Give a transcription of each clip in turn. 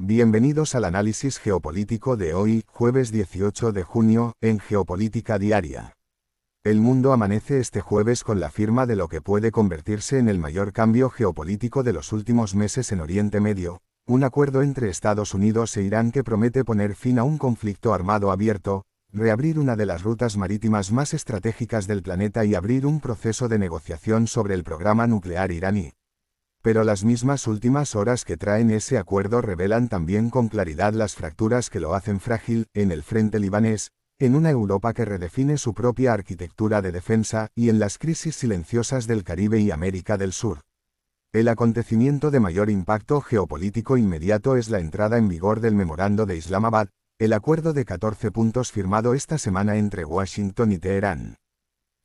Bienvenidos al análisis geopolítico de hoy, jueves 18 de junio, en Geopolítica Diaria. El mundo amanece este jueves con la firma de lo que puede convertirse en el mayor cambio geopolítico de los últimos meses en Oriente Medio, un acuerdo entre Estados Unidos e Irán que promete poner fin a un conflicto armado abierto, reabrir una de las rutas marítimas más estratégicas del planeta y abrir un proceso de negociación sobre el programa nuclear iraní. Pero las mismas últimas horas que traen ese acuerdo revelan también con claridad las fracturas que lo hacen frágil, en el frente libanés, en una Europa que redefine su propia arquitectura de defensa, y en las crisis silenciosas del Caribe y América del Sur. El acontecimiento de mayor impacto geopolítico inmediato es la entrada en vigor del Memorando de Islamabad, el acuerdo de 14 puntos firmado esta semana entre Washington y Teherán.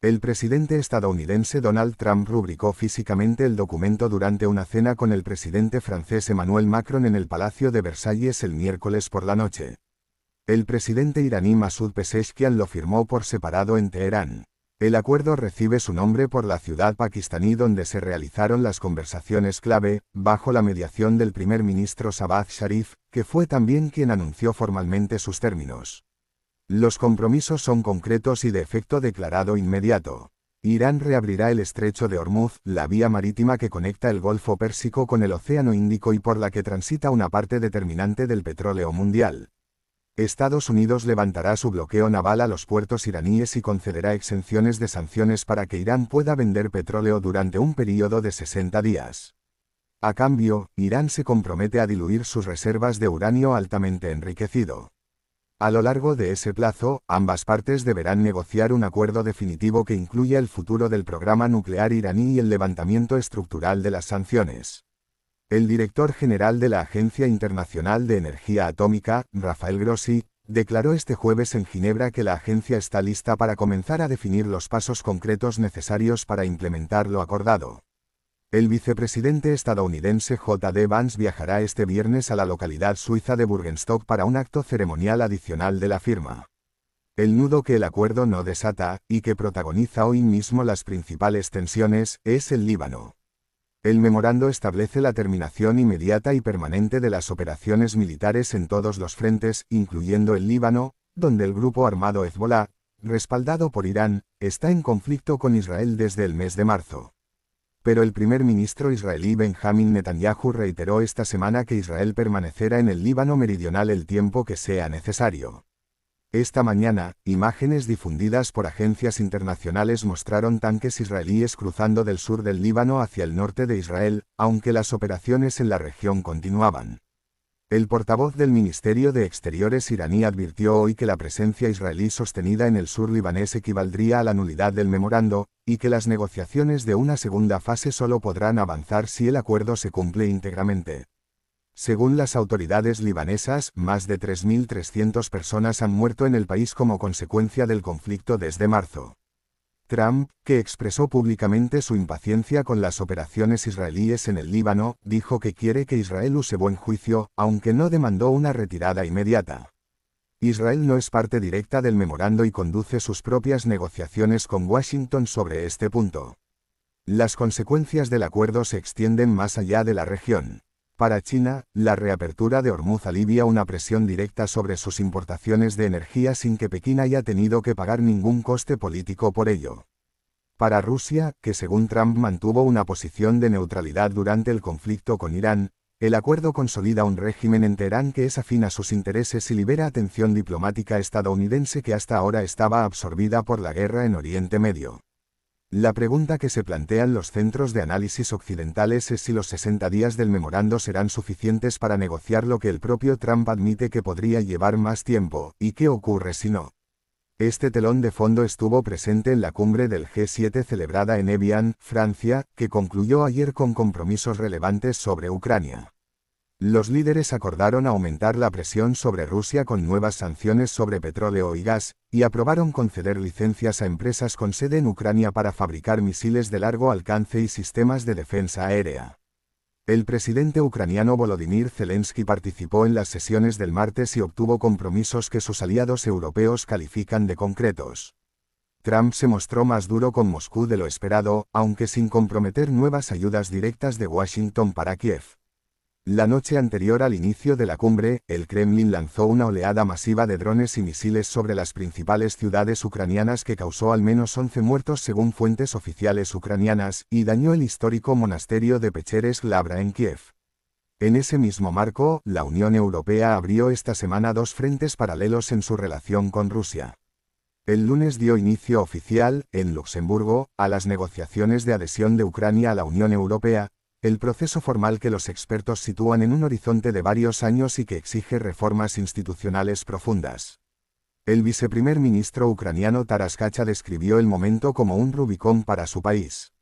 El presidente estadounidense Donald Trump rubricó físicamente el documento durante una cena con el presidente francés Emmanuel Macron en el Palacio de Versalles el miércoles por la noche. El presidente iraní Masoud Pezeshkian lo firmó por separado en Teherán. El acuerdo recibe su nombre por la ciudad pakistaní donde se realizaron las conversaciones clave, bajo la mediación del primer ministro Shahbaz Sharif, que fue también quien anunció formalmente sus términos. Los compromisos son concretos y de efecto declarado inmediato. Irán reabrirá el estrecho de Hormuz, la vía marítima que conecta el Golfo Pérsico con el Océano Índico y por la que transita una parte determinante del petróleo mundial. Estados Unidos levantará su bloqueo naval a los puertos iraníes y concederá exenciones de sanciones para que Irán pueda vender petróleo durante un período de 60 días. A cambio, Irán se compromete a diluir sus reservas de uranio altamente enriquecido. A lo largo de ese plazo, ambas partes deberán negociar un acuerdo definitivo que incluya el futuro del programa nuclear iraní y el levantamiento estructural de las sanciones. El director general de la Agencia Internacional de Energía Atómica, Rafael Grossi, declaró este jueves en Ginebra que la agencia está lista para comenzar a definir los pasos concretos necesarios para implementar lo acordado. El vicepresidente estadounidense J.D. Vance viajará este viernes a la localidad suiza de Bürgenstock para un acto ceremonial adicional de la firma. El nudo que el acuerdo no desata, y que protagoniza hoy mismo las principales tensiones, es el Líbano. El memorando establece la terminación inmediata y permanente de las operaciones militares en todos los frentes, incluyendo el Líbano, donde el grupo armado Hezbollah, respaldado por Irán, está en conflicto con Israel desde el mes de marzo. Pero el primer ministro israelí Benjamin Netanyahu reiteró esta semana que Israel permanecerá en el Líbano meridional el tiempo que sea necesario. Esta mañana, imágenes difundidas por agencias internacionales mostraron tanques israelíes cruzando del sur del Líbano hacia el norte de Israel, aunque las operaciones en la región continuaban. El portavoz del Ministerio de Exteriores iraní advirtió hoy que la presencia israelí sostenida en el sur libanés equivaldría a la nulidad del memorando, y que las negociaciones de una segunda fase solo podrán avanzar si el acuerdo se cumple íntegramente. Según las autoridades libanesas, más de 3.300 personas han muerto en el país como consecuencia del conflicto desde marzo. Trump, que expresó públicamente su impaciencia con las operaciones israelíes en el Líbano, dijo que quiere que Israel use buen juicio, aunque no demandó una retirada inmediata. Israel no es parte directa del memorando y conduce sus propias negociaciones con Washington sobre este punto. Las consecuencias del acuerdo se extienden más allá de la región. Para China, la reapertura de Hormuz alivia una presión directa sobre sus importaciones de energía sin que Pekín haya tenido que pagar ningún coste político por ello. Para Rusia, que según Trump mantuvo una posición de neutralidad durante el conflicto con Irán, el acuerdo consolida un régimen en Teherán que es afín a sus intereses y libera atención diplomática estadounidense que hasta ahora estaba absorbida por la guerra en Oriente Medio. La pregunta que se plantean los centros de análisis occidentales es si los 60 días del memorando serán suficientes para negociar lo que el propio Trump admite que podría llevar más tiempo, y qué ocurre si no. Este telón de fondo estuvo presente en la cumbre del G7 celebrada en Evian, Francia, que concluyó ayer con compromisos relevantes sobre Ucrania. Los líderes acordaron aumentar la presión sobre Rusia con nuevas sanciones sobre petróleo y gas, y aprobaron conceder licencias a empresas con sede en Ucrania para fabricar misiles de largo alcance y sistemas de defensa aérea. El presidente ucraniano Volodymyr Zelensky participó en las sesiones del martes y obtuvo compromisos que sus aliados europeos califican de concretos. Trump se mostró más duro con Moscú de lo esperado, aunque sin comprometer nuevas ayudas directas de Washington para Kiev. La noche anterior al inicio de la cumbre, el Kremlin lanzó una oleada masiva de drones y misiles sobre las principales ciudades ucranianas que causó al menos 11 muertos según fuentes oficiales ucranianas, y dañó el histórico monasterio de Pecheresk-Lavra en Kiev. En ese mismo marco, la Unión Europea abrió esta semana dos frentes paralelos en su relación con Rusia. El lunes dio inicio oficial, en Luxemburgo, a las negociaciones de adhesión de Ucrania a la Unión Europea, el proceso formal que los expertos sitúan en un horizonte de varios años y que exige reformas institucionales profundas. El viceprimer ministro ucraniano Taras Kacha describió el momento como un Rubicón para su país.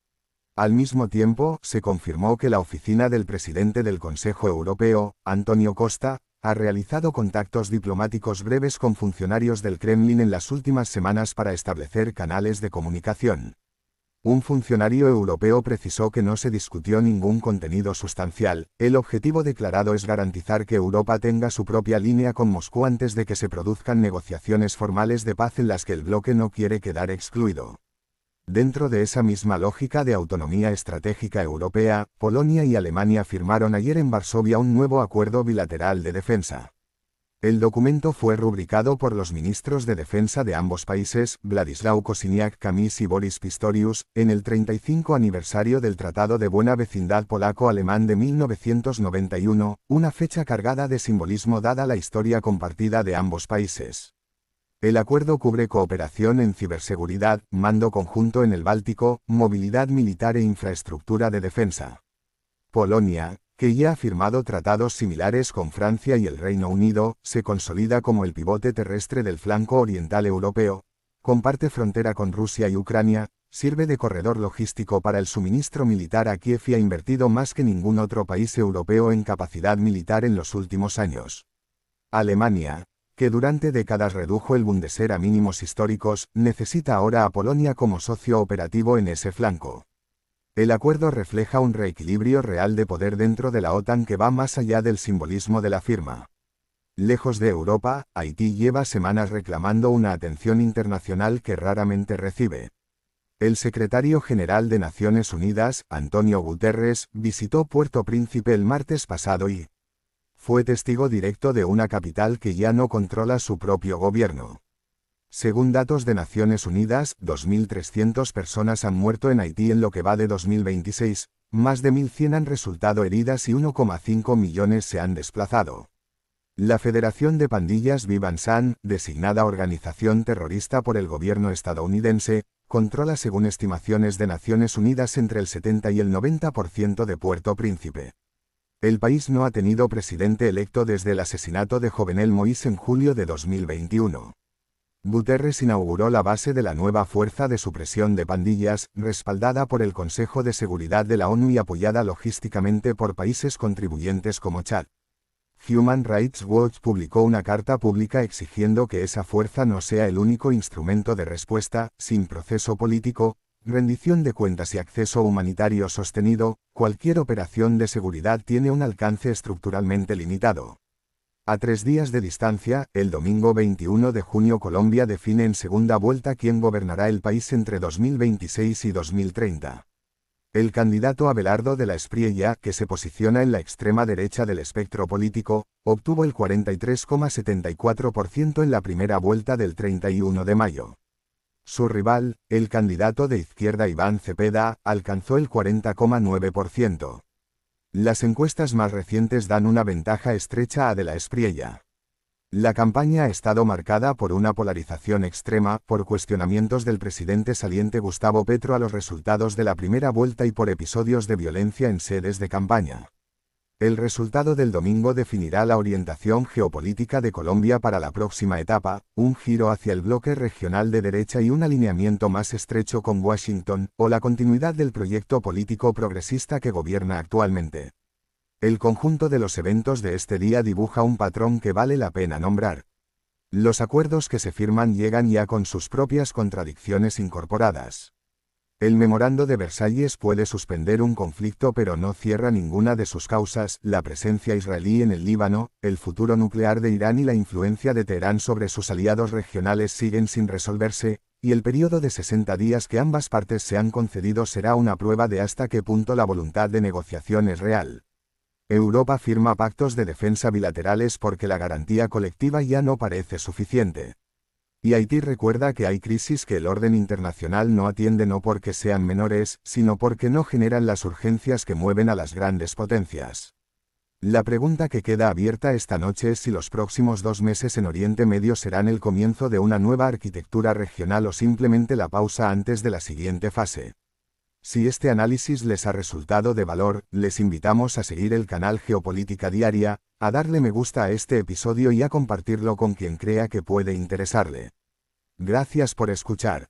Al mismo tiempo, se confirmó que la oficina del presidente del Consejo Europeo, Antonio Costa, ha realizado contactos diplomáticos breves con funcionarios del Kremlin en las últimas semanas para establecer canales de comunicación. Un funcionario europeo precisó que no se discutió ningún contenido sustancial. El objetivo declarado es garantizar que Europa tenga su propia línea con Moscú antes de que se produzcan negociaciones formales de paz en las que el bloque no quiere quedar excluido. Dentro de esa misma lógica de autonomía estratégica europea, Polonia y Alemania firmaron ayer en Varsovia un nuevo acuerdo bilateral de defensa. El documento fue rubricado por los ministros de defensa de ambos países, Władysław Kosiniak-Kamysz y Boris Pistorius, en el 35 aniversario del Tratado de Buena Vecindad polaco-alemán de 1991, una fecha cargada de simbolismo dada la historia compartida de ambos países. El acuerdo cubre cooperación en ciberseguridad, mando conjunto en el Báltico, movilidad militar e infraestructura de defensa. Polonia, que ya ha firmado tratados similares con Francia y el Reino Unido, se consolida como el pivote terrestre del flanco oriental europeo, comparte frontera con Rusia y Ucrania, sirve de corredor logístico para el suministro militar a Kiev y ha invertido más que ningún otro país europeo en capacidad militar en los últimos años. Alemania, que durante décadas redujo el Bundesheer a mínimos históricos, necesita ahora a Polonia como socio operativo en ese flanco. El acuerdo refleja un reequilibrio real de poder dentro de la OTAN que va más allá del simbolismo de la firma. Lejos de Europa, Haití lleva semanas reclamando una atención internacional que raramente recibe. El secretario general de Naciones Unidas, Antonio Guterres, visitó Puerto Príncipe el martes pasado y fue testigo directo de una capital que ya no controla su propio gobierno. Según datos de Naciones Unidas, 2.300 personas han muerto en Haití en lo que va de 2026, más de 1.100 han resultado heridas y 1,5 millones se han desplazado. La Federación de Pandillas Vivansan, designada organización terrorista por el gobierno estadounidense, controla según estimaciones de Naciones Unidas entre el 70 y el 90% de Puerto Príncipe. El país no ha tenido presidente electo desde el asesinato de Jovenel Moïse en julio de 2021. Guterres inauguró la base de la nueva Fuerza de Supresión de Pandillas, respaldada por el Consejo de Seguridad de la ONU y apoyada logísticamente por países contribuyentes como Chad. Human Rights Watch publicó una carta pública exigiendo que esa fuerza no sea el único instrumento de respuesta, sin proceso político, rendición de cuentas y acceso humanitario sostenido. Cualquier operación de seguridad tiene un alcance estructuralmente limitado. A 3 días de distancia, el domingo 21 de junio Colombia define en segunda vuelta quién gobernará el país entre 2026 y 2030. El candidato Abelardo de la Espriella, que se posiciona en la extrema derecha del espectro político, obtuvo el 43,74% en la primera vuelta del 31 de mayo. Su rival, el candidato de izquierda Iván Cepeda, alcanzó el 40,9%. Las encuestas más recientes dan una ventaja estrecha a de la Espriella. La campaña ha estado marcada por una polarización extrema, por cuestionamientos del presidente saliente Gustavo Petro a los resultados de la primera vuelta y por episodios de violencia en sedes de campaña. El resultado del domingo definirá la orientación geopolítica de Colombia para la próxima etapa, un giro hacia el bloque regional de derecha y un alineamiento más estrecho con Washington, o la continuidad del proyecto político progresista que gobierna actualmente. El conjunto de los eventos de este día dibuja un patrón que vale la pena nombrar. Los acuerdos que se firman llegan ya con sus propias contradicciones incorporadas. El memorando de Versalles puede suspender un conflicto pero no cierra ninguna de sus causas, la presencia israelí en el Líbano, el futuro nuclear de Irán y la influencia de Teherán sobre sus aliados regionales siguen sin resolverse, y el periodo de 60 días que ambas partes se han concedido será una prueba de hasta qué punto la voluntad de negociación es real. Europa firma pactos de defensa bilaterales porque la garantía colectiva ya no parece suficiente. Y Haití recuerda que hay crisis que el orden internacional no atiende no porque sean menores, sino porque no generan las urgencias que mueven a las grandes potencias. La pregunta que queda abierta esta noche es si los próximos 2 meses en Oriente Medio serán el comienzo de una nueva arquitectura regional o simplemente la pausa antes de la siguiente fase. Si este análisis les ha resultado de valor, les invitamos a seguir el canal Geopolítica Diaria, a darle me gusta a este episodio y a compartirlo con quien crea que puede interesarle. Gracias por escuchar.